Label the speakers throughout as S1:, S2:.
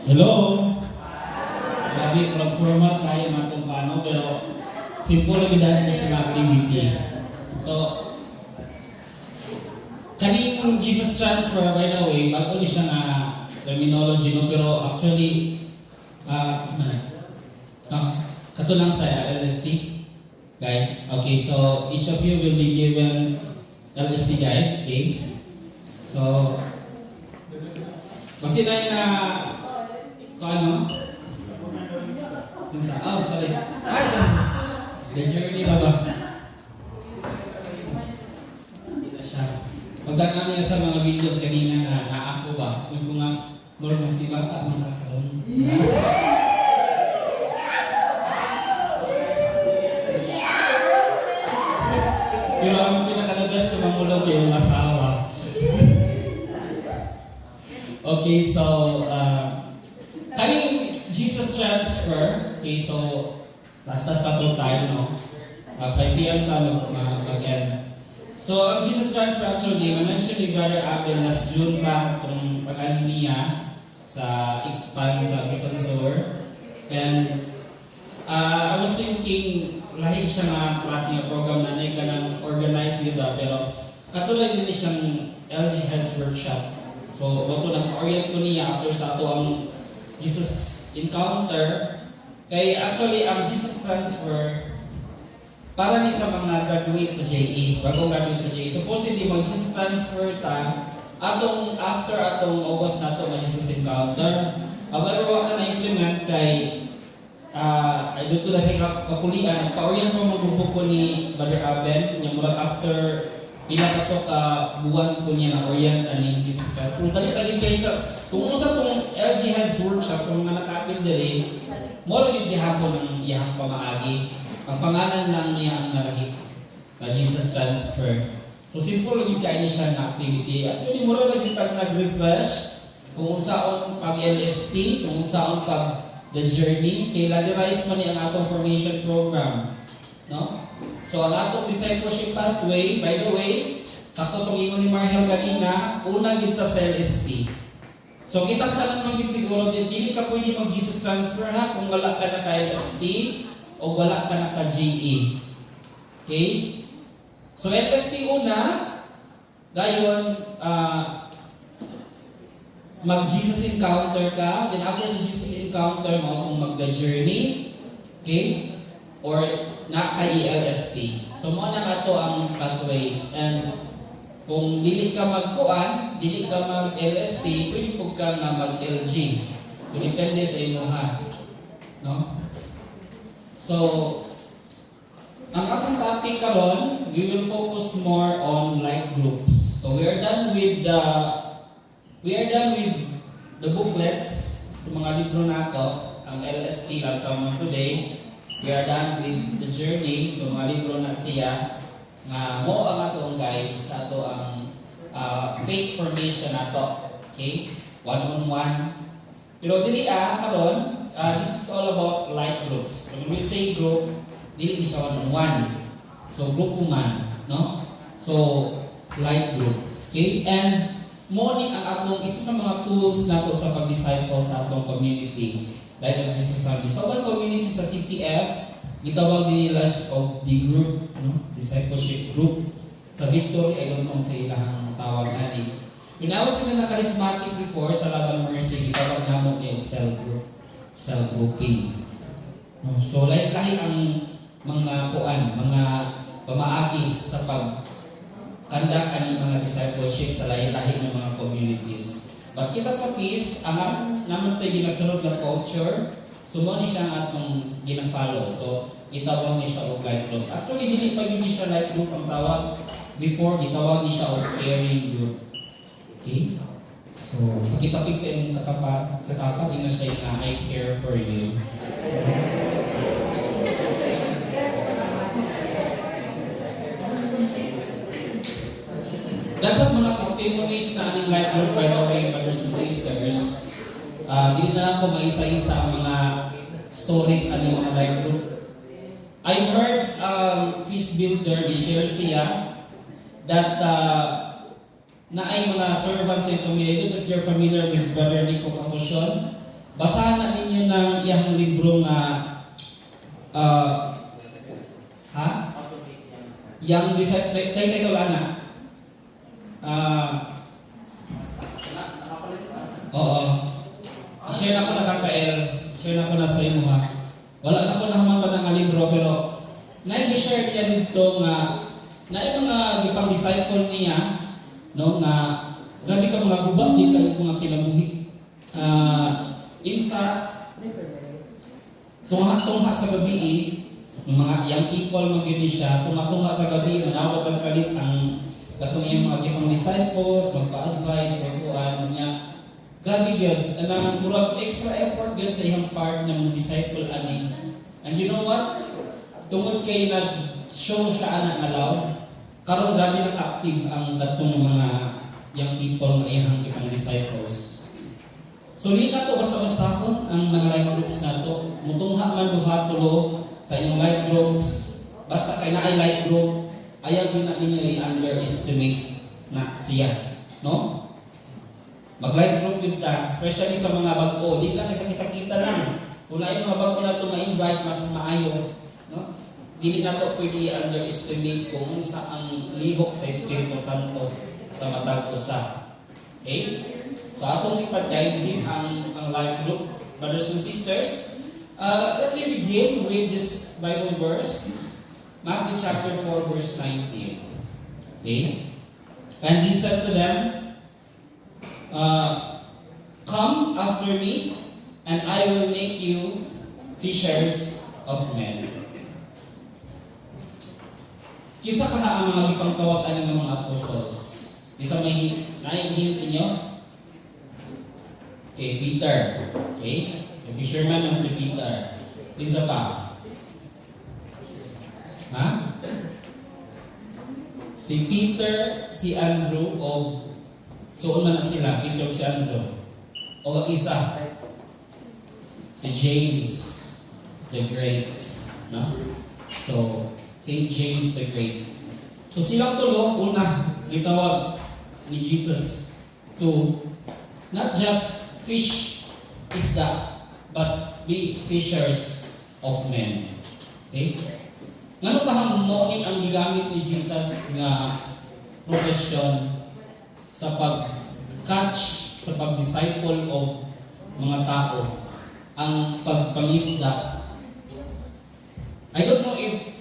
S1: Hello! Grabe, kurang formal kaya matong paano, pero simple lagi dahil na siya na activity. So, kaning Jesus transfer, by the way, bago ni siya na terminology, no? Pero actually, kato lang sa LST guide. Okay, so each of you will be given LST guide, okay? So, masinay na kung ano? Oh, sorry. Ay, sorry. The journey ba ba? Hindi na siya. Pagdating niya sa mga videos kanina na naako ba? Kung ko nga, mura mas di bata, mga nakaroon. Pero ang pinaka-the-best ko mamulog yung asawa. Okay, so, kaning Jesus transfer, okay, so, last patong tayo, no? 5 p.m. tayo mag-end. So, ang Jesus transfer actually, na-mention ni Brother Abel last June pa kung pag-anin niya sa expand sa Quezon Sur. And, I was thinking, lahig siya nga klase ng program na ka ng organized diba, pero katulad din siyang LG Health Workshop. So, bago nag-orient ko niya after sa ito ang Jesus Encounter, kay actually ang Jesus Transfer, para ni sa mga graduate sa JE, bagong graduate sa JE. Supposedly, mag-Jesus Transfer ta, after August na ito, mag-Jesus Encounter. However, wala na implement kay I don't know dahil kakulian, nagpa-orient mo magubok ko ni Brother Aben, yung mula after pila pa ito ka buwan ko niya na orient aning Jesus Christ. Kung dali lagi kayo siya, kung usa itong LG Heads Workshop sa mga nakapit dali, mo lagi gihapon ng iyang pamaagi. Ang pangalan lang niya ang nalahit na Jesus Transfer. So simple lagi kayo niya siya na activity. Actually, mura lagi pag nag-refresh, kung unsaon pag LST, kung unsaon pag The Journey, kay Laderize man ni ang atong formation program. No? So, ang atong discipleship pathway, by the way, sakto itong ingon ni Marhel kanina, una kita sa LST. So, kita ka lang magiging siguro din, dili ka pwede mag-Jesus transfer ha, kung wala ka na ka-LST o wala ka na ka-GE. Okay? So, LST una, gayon, mag-Jesus Encounter ka, then after sa Jesus Encounter, mo kung mag-journey, okay? Or naka-ELST. So, mo na nga ang pathways. And kung dili ka mag-kuan, dili ka mag-LST, pwede po ka na mag-LG. So, depende sa inyo ha. No? So, ang akong topic karon, we will focus more on life groups. So, we are done with the booklets, yung mga libro nato, ang LST lang sa mga today. We are done with the journey, so mga libro na siya, nga mo ang atong guide sa ato ang faith formation nato. Okay? One-on-one. Pero dili karon, this is all about life groups. So when we say group, dili ni siya one-on-one. So group man, no? So life group. Okay? And morning ang atong isa sa mga tools nato sa pag-disciple sa atong community, Light of Jesus Family. So, ang community sa CCF, gitawag nila of the group, no? Discipleship group. Sa Victory, I don't know sa ilang tawag ani. When I was in a charismatic before, sa Laban Mercy, gitawag namo yung cell group, cell grouping. No? So, lahi ang mga mga pamaagi sa kanda kaning mga discipleship sa lahi-lahi ng mga communities. But kita sa Peace, ang naman tayo ginasunod na culture, sumuni siya ang atong gina-follow. So, gitawag ni siya o life group. Actually, dili pa gini siya life group ang tawag. Before, gitawag ni siya o caring group. Okay? So, pagkitapig sa inyong katapag, ina siya yung I care for you. Dapat mga testimonies na aning life group, by the way, brothers and sisters. Hindi na lang ko maisa-isa ang mga stories aning mga life group. I've heard Feast Builder, i-share siya that na ay mga servants in community. If you're familiar with Brother Nico Capuchon, basahan na ninyo ng iyang libro nga Yang title ana. Oo. I-share na ko na kakael. Share na ko na sa imo ha. Wala na ko naman pa ng libro pero na-share niya dito nga na mga gipang disciple niya no nga grabe ka mga gubak di ka mga kinabuhi. In fact, tungha sa gabi mga young people magini siya, tungha sa gabi manawag ang kalit ang katong iyang mga gipang disciples, magpa-advise, magkuan niya. Grabe yun, anang murag extra effort yun sa iyang part ng disciple ani. And you know what? Tungod kay nag-show siya anak nga law, karon grabe naka-active ang katong mga young people nga iyang gipang disciples. So hindi na to basta-basta kon ang mga life groups na to. Mutungha man duha tulo sa inyong life groups. Basta kay naay life group, ayaw din na ninyo i-underestimate na siya. No? Mag-life group yun ta, especially sa mga bago. Di lang isa kita-kita lang. Kung na yung mga bago na ito ma-invite, mas maayo. No? Dili na ito pwede i-underestimate kung saang lihok sa Espiritu Santo sa matag usa. Okay? So atong ipag-dive din ang life group. Brothers and sisters, let me begin with this Bible verse. Matthew chapter 4 verse 19. Okay? And he said to them, come after me, and I will make you fishers of men. Kisa kaha ang mga ipangtawag ng mga apostles. Kisa may naihint ninyo? Okay, Peter. Okay? Yung fisherman lang si Peter. Isa pa. Ha? Si Peter, si Andrew, o suon man na sila, Peter si Andrew. O isa, si James the Great. No? So, Saint James the Great. So silang tulo, una, gitawag ni Jesus to not just fish isda, but be fishers of men. Okay? Ngano kahamunin ang gigamit ni Jesus nga profession sa pag-catch, sa pag-disciple of mga tao, ang pagpangisda. I don't know if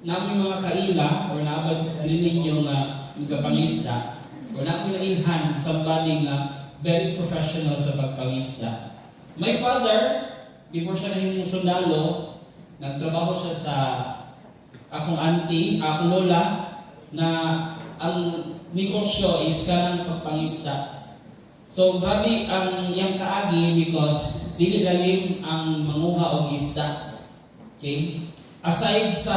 S1: namin mga kaila or nabag din ninyo nga magkapangisda or namin nailhan somebody nga very professional sa pagpangisda. My father, before siya nahimong sundalo, nagtrabaho siya sa akong auntie, akong lola, na ang negosyo is kanang pagpangisda. So, grabe ang yang kaagi because dili lalim ang manguha og isda. Okay? Aside sa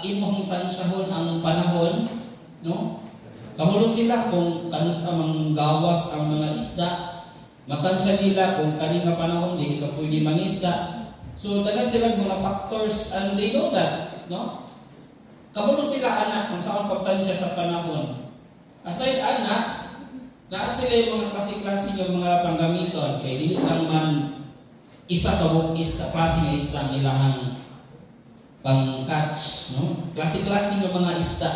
S1: imong tansyahon ang panahon, no? Kamulo sila kung kanus sa manggawas ang mga isda, matansya nila kung kani nga panahon dili ka pwede mangisda. So, daghan sila mga factors and they know that, no? Kamulo sila anak kung saan pagtansya sa panahon. Aside anak, naa sila yung mga klase-klase ng mga panggamiton kay dili lang man isa kabuk isda, klase nga isda ang ilahang pang-catch, no? Klase-klase ng mga isda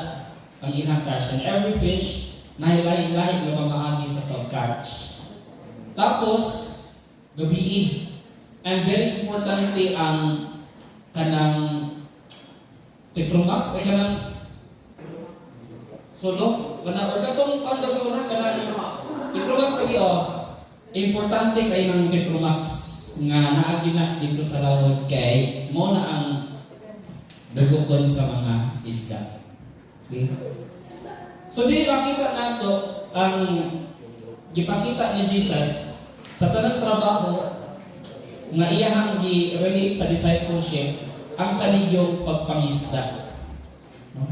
S1: ang ilang catch. And every fish na lahi-lahi na mamaagi sa pag-catch. Tapos, gabi. And very importantly ang kanang Petromax ay kanang solo. Kana or katong kanda sa una kanang Petromax lagi importante kay ng Petromax nga naagi na dito sa lawod kay mo na ang dagukon sa mga isda. Okay? So dili makita nato ang gipakita ni Jesus sa tanang trabaho nga iyahang gi-relate sa discipleship ang kanigyong pagpangisda. No?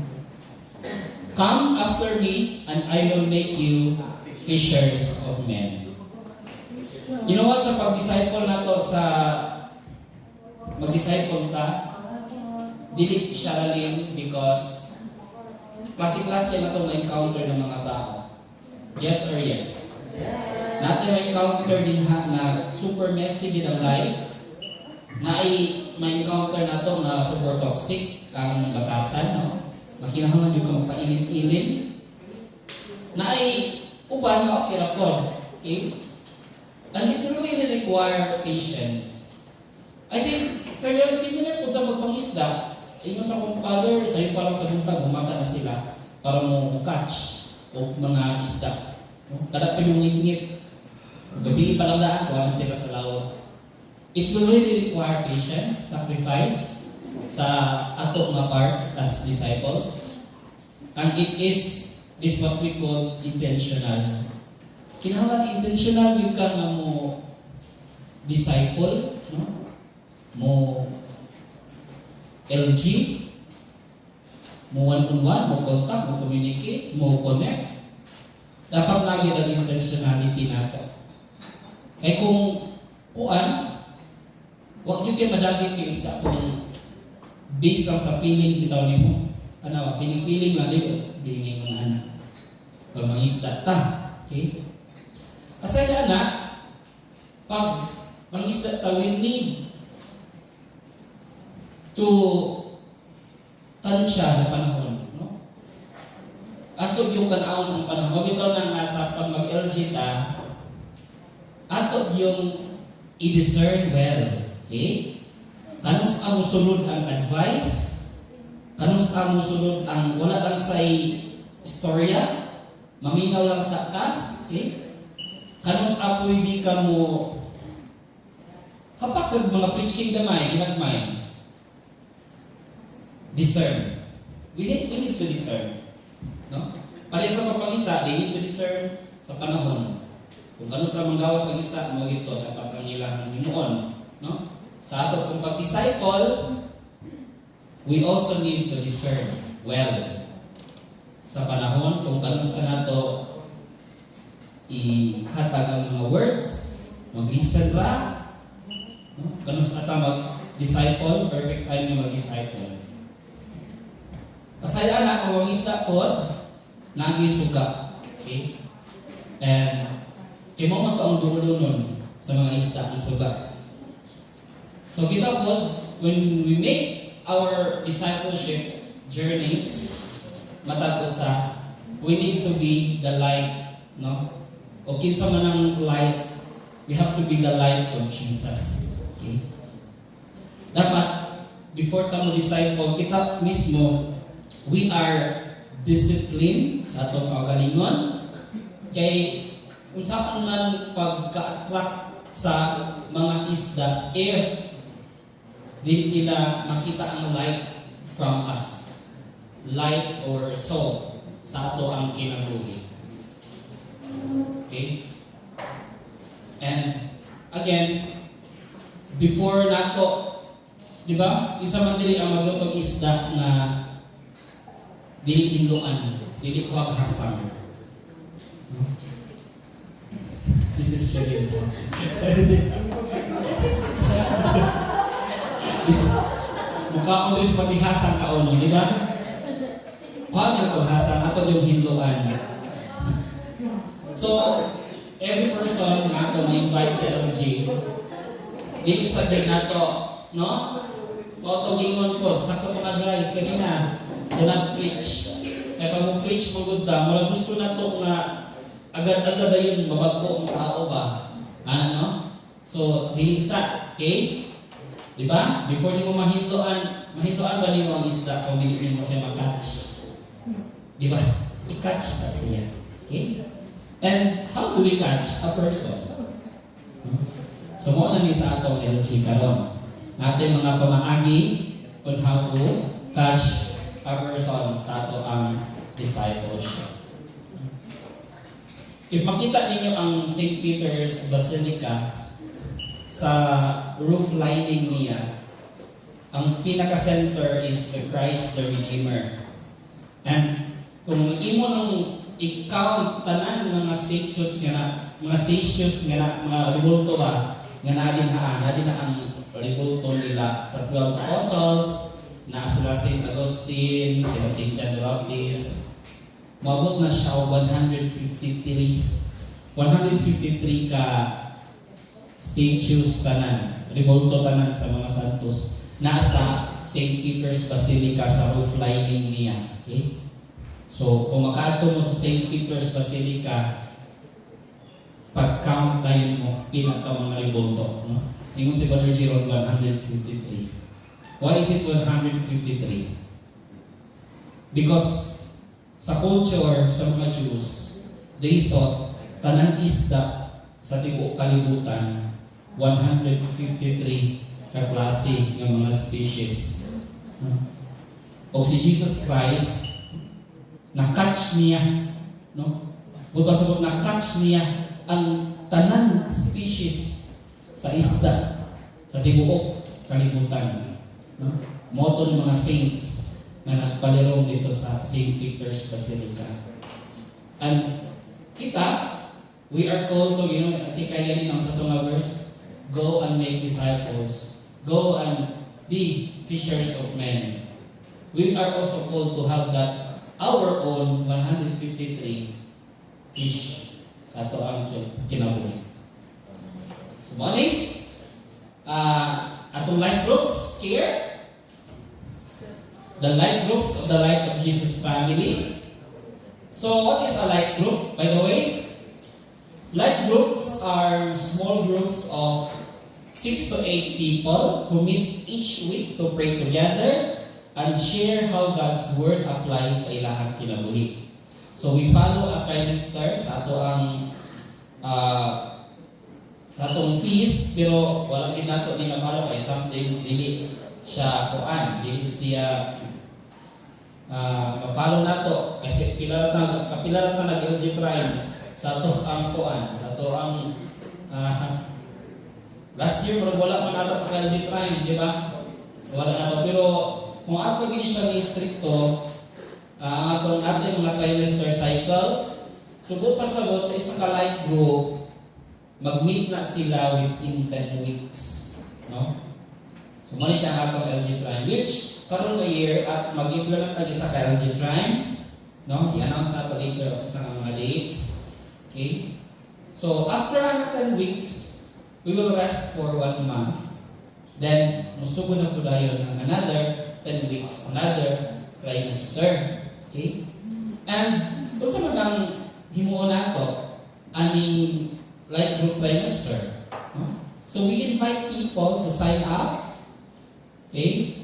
S1: Come after me and I will make you fishers of men. You know what? Sa pag-disciple nato sa mag-disciple ta, dili siya lalim because klase-klase na ito ma-encounter ng mga tao. Yes or yes? natin may encounter din ha na super messy din ang life. Na ay may encounter na to na super toxic ang batasan, no? Makinahanglan yung kang pailin-ilin. Na ay uban na okay ra po. Okay? And it really require patience. I think similar po sa pagpangisda, yung sa kong father, sa'yo pa lang sa buntag, humata na sila para mo catch o mga isda. Kada pa yung ngit-ngit, gabi pa lang daan, kuha na sila sa laot. It will really require patience, sacrifice sa ato nga part as disciples. And it is what we call intentional. Kinahanglan intentional yung ka nga mo disciple, no? Mo LG, mo one-on-one, mo contact, mo communicate, mo connect. Dapat lagi ang intentionality nato. Eh kung kuan, wag yung kayo madagit kayo isda kung based lang sa feeling bitaw nimo. Ano, feeling lang dito, feeling mo na anak. Pag mga isda ta, okay? Aside anak, pag mga isda ta, we need to tansya na panahon, no? Ato yung kanawon ng panahon. Mabitaw na nga sa pag mag-LG ta, ato yung i-discern well, okay? Kanus ang musulod ang advice, kanus ang musulod ang wala lang sa istorya, maminaw lang sa ka, okay? Kanus apoy di ka mo kapag mga preaching gamay, ginagmay. Discern. We need to discern. No? Para sa pagpangista, they need to discern sa panahon. Kung kanus lang manggawas ng isa, mo ito, dapat ang ilang himuon. No? Sa ato kung pag-disciple, we also need to discern well. Sa panahon, kung kanus ka na to ihatag ang mga words, mag-listen ra, no? Kanus na ta mag-disciple, perfect time yung mag-disciple. Asaya na, kung mag-isda po, nag-isuga. Okay? And, kaya mo ito ang dulo-dunon sa mga isda ng suga. So kita po, when we make our discipleship journeys, matapos sa, we need to be the light, no? O kinsa man ang light, we have to be the light of Jesus. Okay? Dapat, before tayo disciple, kita mismo, we are disciplined sa atong kaugalingon. Kay, kung saan man pagka-attract sa mga isda, if di nila makita ang light from us, light or salt sa ato ang kinabuhi. Okay? And again, before nato, di ba? Isa man dili ang maglutong isda na dili hinluan, dili kuwaghasang. Si Sister Linda. Mukha akong dili sa patihasang kauno, di ba? Kuha niyo ito hasang, ato yung hinluan. So, every person na ito ma-invite sa LG, dili sa din na ito, no? O gingon po, sakto mga advice kanina, do not preach. Kaya pag mo preach mo good ta, mula gusto na ito nga agad-agad ayun mabagpo ang tao ba? Ano? So, dili isa, okay? Diba? Before ni mo mahinloan ba ni mo ang isda kung dili mo siya makatch? Diba? I-catch na siya. Okay? And how do we catch a person? So, mo na ni sa atong LG karon. Natin mga pamaagi on how to catch a person sa ato ang discipleship. If makita ninyo ang St. Peter's Basilica, sa roof lining niya, ang pinaka-center is the Christ the Redeemer. And kung imo nang i-count tanan mga statues nga mga rebulto ba nga nadin na ang rebulto nila sa 12 apostles, na sila St. Augustine, sila St. John the Baptist. Mabot na siya 153 153 ka statues tanan, revolto tanan sa mga santos nasa St. Peter's Basilica sa roof lining niya. Okay? So, kung makaadto mo sa St. Peter's Basilica, pag-count na yun mo, pinaka mga revolto. No? Yung si Brother Gerald, 153. Why is it 153? Because sa culture sa mga Jews, they thought tanan isda sa tibuok kalibutan 153 ka klase ng mga species. O si Jesus Christ na-catch niya, no? Buta sabot na-catch niya ang tanan species sa isda sa tibuok kalibutan. No? Moto ng mga saints na nagpalirong dito sa St. Peter's Basilica. And kita, we are called to, atikay ganin ang sa itong verse, go and make disciples. Go and be fishers of men. We are also called to have that our own 153 fish sa ito ang kinabuhi. So, morning, atong life groups here, the life groups of the Life of Jesus family. So, what is a life group, by the way? Life groups are small groups of 6 to 8 people who meet each week to pray together and share how God's Word applies sa ilahang kinabuhi. So we follow a trimester sa ato ang sa atong feast, pero wala din nato ni namalo kay sometimes dili siya kuan, dili siya ma-follow nato kay pila ta nag-LG Prime sa ato ang kuan, sa ato ang last year, wala man nato sa LG Prime, di ba? Wala nato. Pero kung ato gini siya ni stricto, atong ating mga trimester cycles, subot pa sabot sa isa ka life group, mag-meet na sila within 10 weeks. No? So, muna siya ang atong LG Prime, which karon nga year at mag-implement tagi sa LG Prime. No? I-announce nato later sa mga dates. Okay? So, after 10 weeks, we will rest for 1 month. Then, musugo na po dayon ng another 10 weeks, another trimester. Okay? And, kung sa mga himuon nato, aning life group trimester. No? So, we invite people to sign up. Okay?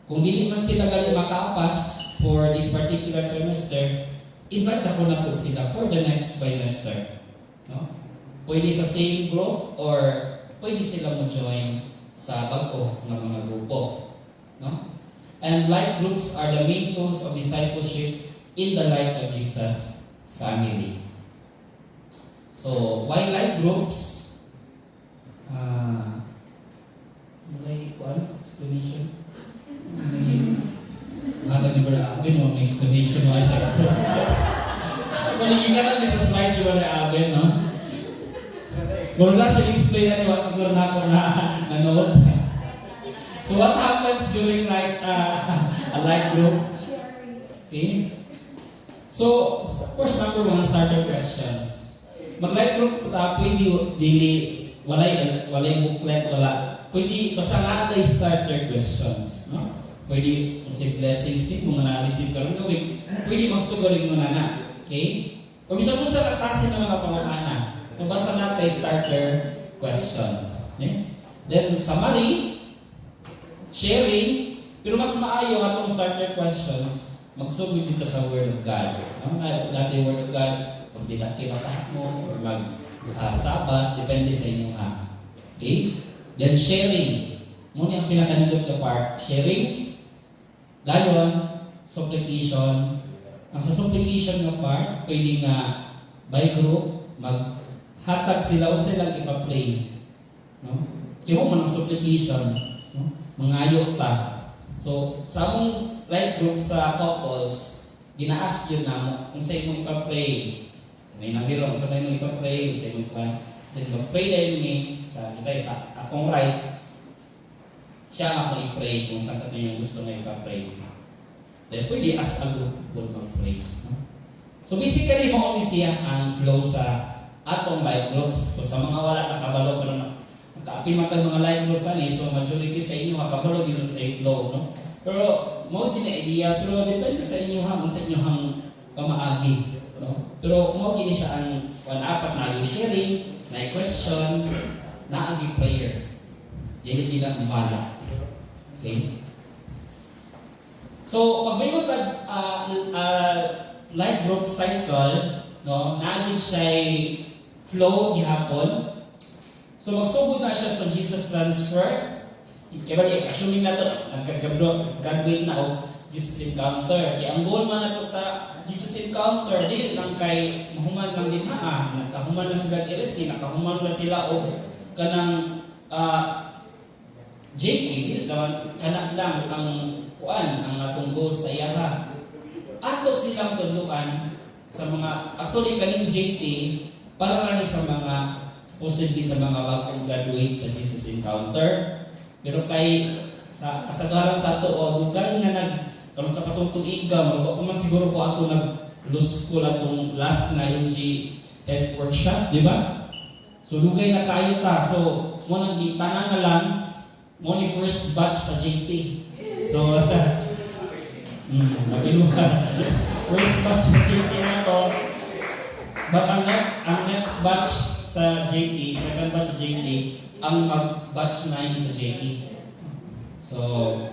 S1: Kung dili man sila gali makaapas for this particular trimester, invite na po nato sila for the next trimester. No? Pwede sa same group or pwede sila mo-join sa bago ng mga grupo. No? And life groups are the main tools of discipleship in the Life of Jesus family. So, why life groups? Explanation? Hatag ni Brother Abin, may explanation why life groups. Maligyan na sa slides yung Brother Abin, no? Kung na siya explain na niwa, siguro na ako na nanood. So what happens during like a life group? Okay. So, of course, number 1, starter questions. Mag-life group, pwede dili, walay booklet, wala. Pwede, basta na-apply starter questions. No? Pwede, say blessings din, kung na-receive ka rin gawin. Pwede magsugaling mo na. Okay? O bisa mo sa klase ng mga pangakana. Mabasa natin starter questions. Okay? Then, summary, sharing, pero mas maayo atong starter questions, magsugod dito sa Word of God. No? Dati Word of God, pag dinaki matahat mo, or mag-sabat, depende sa inyo ha. Okay? Then, sharing. Muna ang pinakanindot na part, sharing. Dayon, supplication. Ang sa supplication na part, pwede nga by group, hatag sila o silang ipa-pray. No? Kaya mo man ang supplication, no? Mangayo pa. So, sa among life group sa couples, gina-ask yun na mo kung sa imong ipa-pray. May nabirong sa may ipa-pray, sa imong ipa. Then mag-pray dahil ni sa akong right, siya ako i-pray kung saan kato yung gusto nga ipa-pray. Then pwede ask a group mag-pray. No? So basically, mga siya ang flow sa atong live groups. So sa mga wala nakabalo pero nakaapil man tag mga live groups ani, so majority sa inyo nakabalo din sa flow, no? Pero mo din idea, pero depende sa inyo sa inyong pamaagi, no? Pero mo gini siya ang apat na yung sharing, na questions, na agi prayer. Dili din ang umala. Okay? So, pag-bayot live group cycle, no, naagin siya flow gihapon. So, magsugod na siya sa Jesus Transfer. Kaya bali, assuming na ito, nagka-graduate na o Jesus Encounter. Kaya ang goal man na ito sa Jesus Encounter, dili lang kay mahuman lang din nakahuman na sila RST, nakahuman na sila o kanang JP, dili naman kanak lang ang atong goal sa iyaha. Ato silang tuluan sa mga actually kaning JT para rin sa mga possibly sa mga bagong graduate sa Jesus Encounter. Pero kay sa kasagaran sa ato o lugar na karon sa patong tuiga, magwa man siguro ko ato nag-lose ko atong last na yung health workshop, di ba? So lugay na kayo ta. So mo nang tanan na lang mo ni first batch sa JT. So first batch sa JT na to. But ang next batch sa JT, second batch sa JT, ang mag-batch 9 sa JT. So,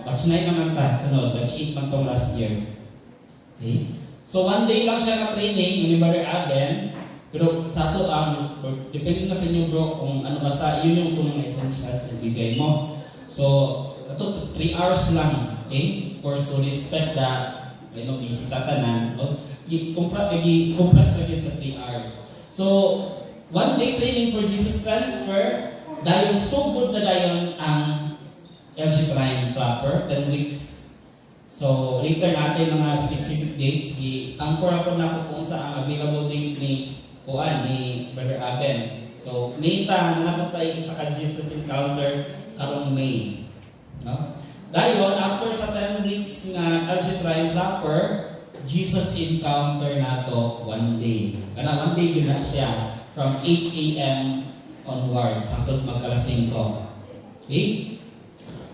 S1: batch 9 naman ta, sunod, batch 8 man tong last year. Okay? So, one day lang siya na-training, ni Brother Aben, pero sa ato, depende na sa inyo bro, kung ano, basta yun yung kung mga essentials na bigay mo. So, ito, 3 hours lang, okay? Of course, to respect the, busy tatanan, i-compress lagi sa 3 hours. So, one day training for Jesus Transfer, dahil so good na dahil ang LG Prime proper, 10 weeks. So, later natin mga specific dates, i-anchor ako na kung sa ang available date ni Brother Aben. So, May ta, nanapot tayo sa Jesus Encounter karong May. No? Dahil, after sa 10 weeks nga LG Prime proper, Jesus Encounter nato one day. Kana one day yun na siya from 8 a.m. onwards hanggang magkalas 5. Okay?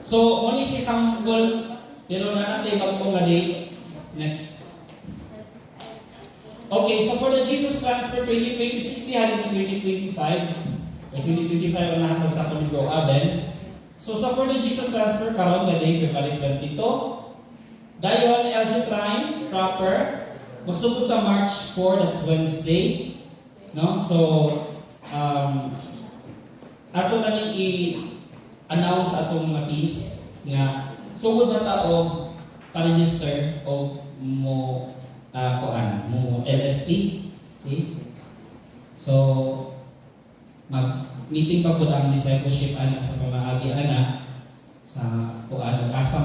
S1: So, muna siya sample, pero na natin bagong nga date. Next. Okay, so for the Jesus Transfer 2026, di halin ng 2025. May 2025 ang lahat sa ato ni Bro Aben. So, for the Jesus Transfer, karon nga date, February 22. Dayon, LG Prime, proper. Magsugod ka March 4, that's Wednesday. No? So, ato na ning i-announce atong mga fees nga sugod na tao pa-register o mo LST. Okay? So, mag-meeting pa po ang discipleship ana sa pamaagi ana sa asa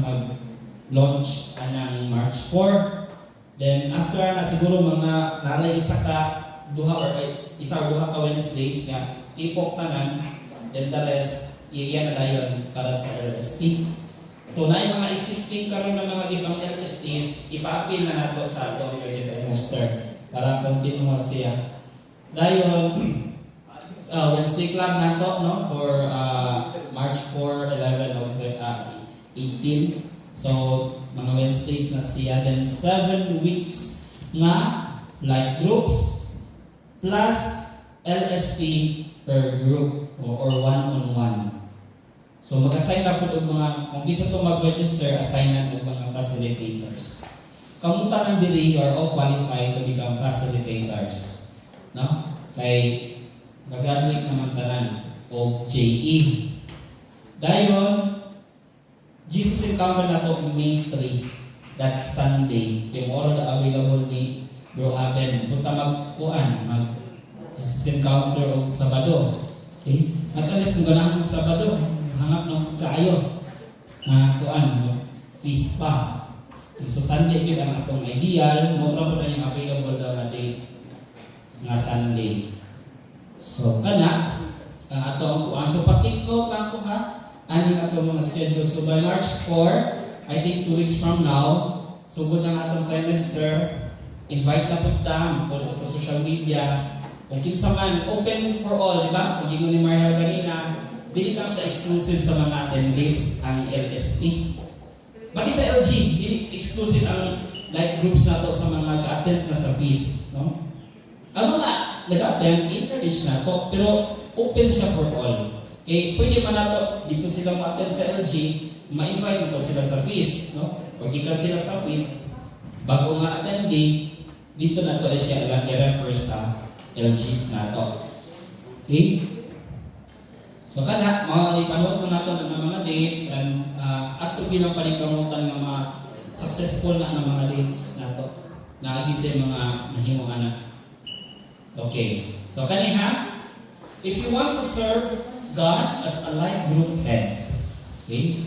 S1: mag-launch anang March 4. Then after na siguro mga nalay isa ka duha ka Wednesdays nga ipok tanan, then the rest iyan na dayon para sa LST. So na yung mga existing karon na mga ibang LSTs, ipa-appeal na nato sa atong urgent trimester para continuous siya. Dayon Wednesday club nato no for March 4, 11 of 18. So mga Wednesdays na siya, then 7 weeks nga live groups plus LST per group or one-on-one. So mag-assign na po ng mga, kung bisa ito mag-register, assignan ng mga facilitators. Kamunta ng diri, you are all qualified to become facilitators. No? Kay mag-graduate naman tanan o JE. Dayon, Jesus Encounter na ito May 3. That's Sunday. Tomorrow na available ni Bro Aben. Punta Jesus Encounter o Sabado. Okay? At alis kung ganahan ng Sabado, hangap ng kaayo na feast pa. So Sunday yun ang atong ideal. Mura po na yung available daw na date nga Sunday. So kana ang atong kuan. So pa-take note lang ko ha. Aning atong mga schedule. So by March 4, I think 2 weeks from now, sugod ang atong trimester. Invite na po ta, post sa social media. Kung kinsa man, open for all, di ba? Kung gingon ni Mariel kanina, dili lang siya exclusive sa mga attendees ang LSP. Bakit sa LG, dili exclusive ang life groups na to sa mga nag-attend na sa feast, no? Ang mga nag-attend, encourage na to, pero open siya for all. Okay, pwede man nato dito sila ma-attend sa LG, ma-invite mo sila sa feast, no? Pag ikan sila sa feast, bago ma-attendee, dito na to siya i-refer sa LGs na to. Okay? So kada, mga ipanood na nato ng mga dates and ato bilang panikamutan ng mga successful na ng mga dates na to. Nakagito yung mga mahimong anak. Okay. So kaniha, if you want to serve God as a life group head, okay?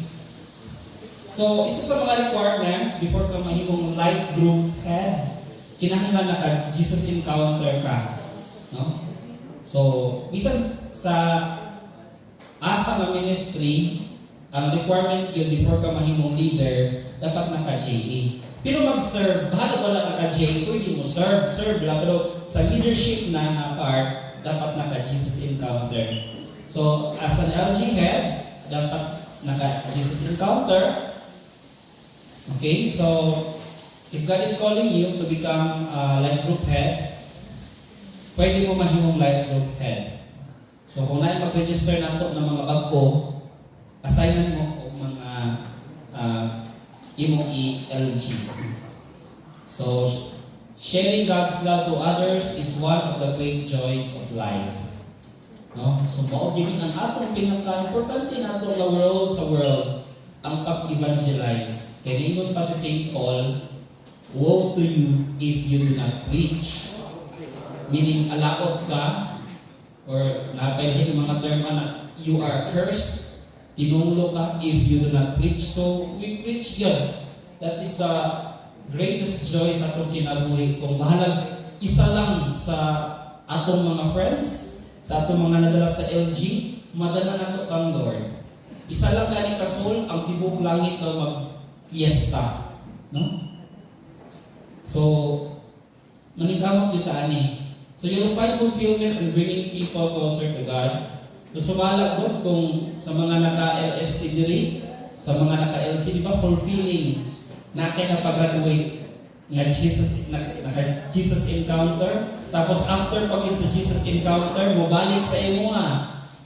S1: So, isa sa mga requirements before ka mahimong life group head, kinahanglan na ka Jesus encounter ka. No? So, bisan sa asa nga ministry, ang requirement yun before ka mahimong leader, dapat naka-JE. Pero mag-serve, bahala wala naka-JE, pwede mo serve lang. Pero sa leadership na part, dapat naka-Jesus encounter. So, as an LG head, dapat naka-Jesus encounter. Okay, so if God is calling you to become a life group head, pwede mo mahimong life group head. So kung na mag-register na ito ng mga bagko, assignan mo o mga imong ELG. So sharing God's love to others is one of the great joys of life. No? So mao gini ang atong pinaka-importante nato na role sa world, ang pag-evangelize. Kaya ingon pa si St. Paul, woe to you if you do not preach. Meaning, alaot ka, or napaihin yung mga term na you are cursed, tinunglo ka if you do not preach. So, we preach yun. That is the greatest joy sa atong kinabuhi. Kung mahalag isa lang sa atong mga friends, sa atong mga nadala sa LG, madala na ito kang Lord. Isa lang gani ka soul, ang tibok langit daw mag-fiesta. No? So, manigamot kita ani. So you'll find fulfillment in bringing people closer to God. So sumalagot kung sa mga naka-LST diri, sa mga naka-LG, di ba fulfilling na kaya napag-graduate nga Jesus encounter. Tapos after pagin sa Jesus encounter, mo balik sa imo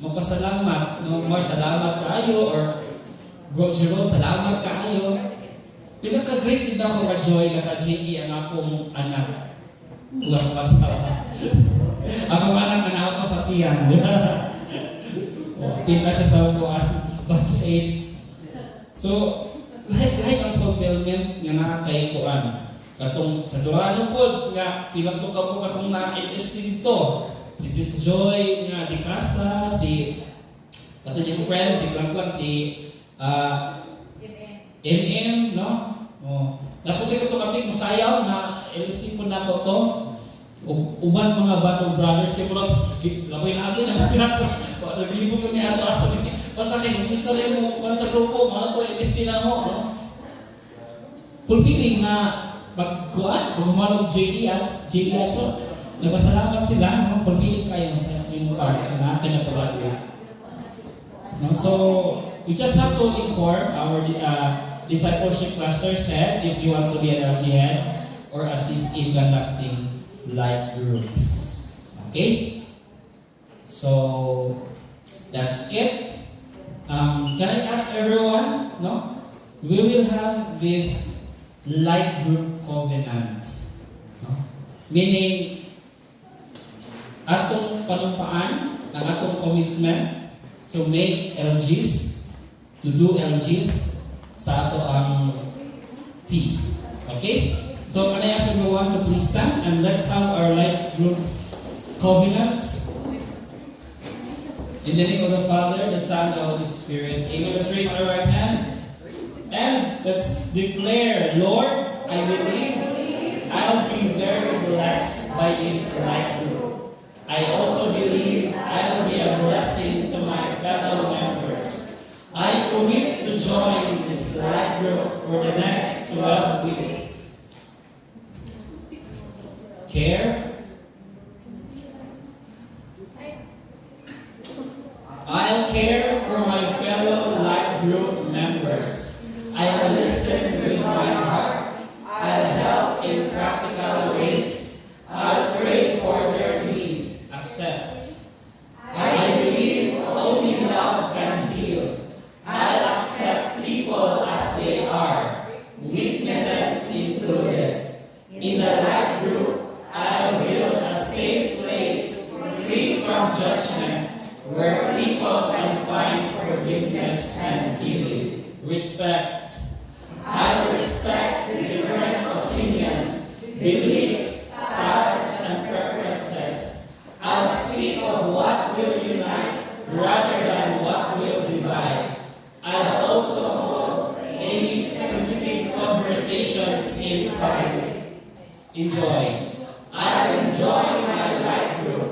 S1: magpasalamat. No, more salamat kaayo or Bro Jerome, salamat kaayo. Pinaka-great din ako ka-joy naka-GE ang akong anak. Huwag masawa. Akong anak na ako sa tiyan. Tinta siya sa buwan. Batch 8. So, lahat ang fulfillment nga nakakay kuan. Katong sa Durano po, nga pilang to ka po akong na-LST dito. Si Sis Joy, nga di Casa, si katong yung friend, si Blank, si MM, no? Oh. Naputi ko ito kating masayaw na LST po na ako to. Uban mga batong brothers, kaya muna, laboy na abli na mapirat ko. Naglibog kami ato aso niya. Basta kayo, isa rin mo sa grupo, mga to, LST na mo. No? Fulfilling na magkuhan, maghumalog JE ato. Nagpasalamat sila, no? Fulfilling kayo sa yung part na kinapagalaga. No? So, we just have to inform our discipleship clusters head if you want to be an LG head or assist in conducting life groups. Okay? So, that's it. Can I ask everyone? No? We will have this life group covenant. No? Meaning, atong panumpaan, ang atong commitment to make LGs, to do LGs sa ato ang peace. Okay? So, can I ask everyone to please stand and let's have our life group covenant. In the name of the Father, the Son, and the Holy Spirit. Amen. Let's raise our right hand. And let's declare, Lord, I believe I'll be very blessed by this life group. I also believe I'll be a blessing to my fellow members. I commit to join this life group for the next 12 weeks. Care, accept. I believe only love can heal. I'll accept people as they are, weaknesses included. In the life group, I'll build a safe place, free from judgment, where people can find forgiveness and healing. Respect. I'll respect different opinions, beliefs, styles, and preferences. I'll speak of what will unite rather than what will divide. I'll also hold any sensitive conversations in public. Enjoy. I'll enjoy my life group.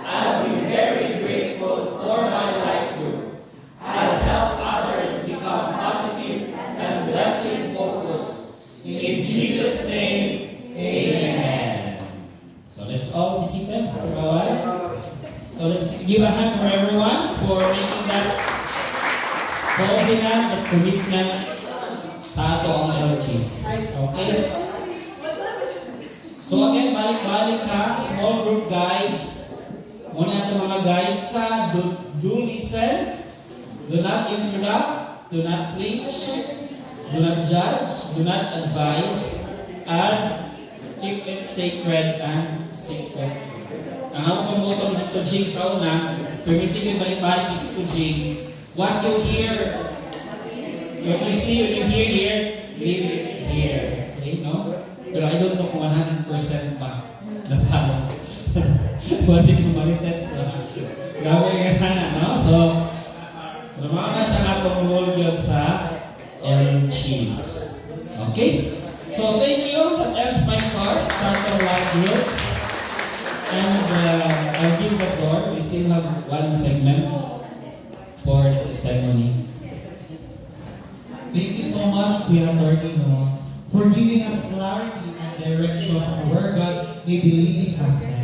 S1: I'll be very grateful for my life group. I'll help others become positive and blessing focused. In Jesus' name, amen. So let's all be seated for a while. So let's give a hand for everyone for making that covenant, that commitment sa ato ang LGs. Okay? So again, balik-balik ha, small group guides. Muna ito mga guides sa do listen, do not interrupt, do not preach, do not judge, do not advise, and keep it sacred and secret. Ang akong pamoto ni Tito Jing sa una, permitting yung balik-balik ni Tito Jing, what you hear, what you see, what you hear here, leave it here. Okay, no? Pero I don't know kung 100% pa na paano. Wasik mo marites ba? Grabe ka na, no? So, lumawa na siya nga itong role yun sa LGs. Okay? So, thank you. That ends my part sa itong live groups. And I'll give the floor. We still have one segment for the testimony.
S2: Thank you so much, Kuya Atty. No, for giving us clarity and direction on where God may be leading us next.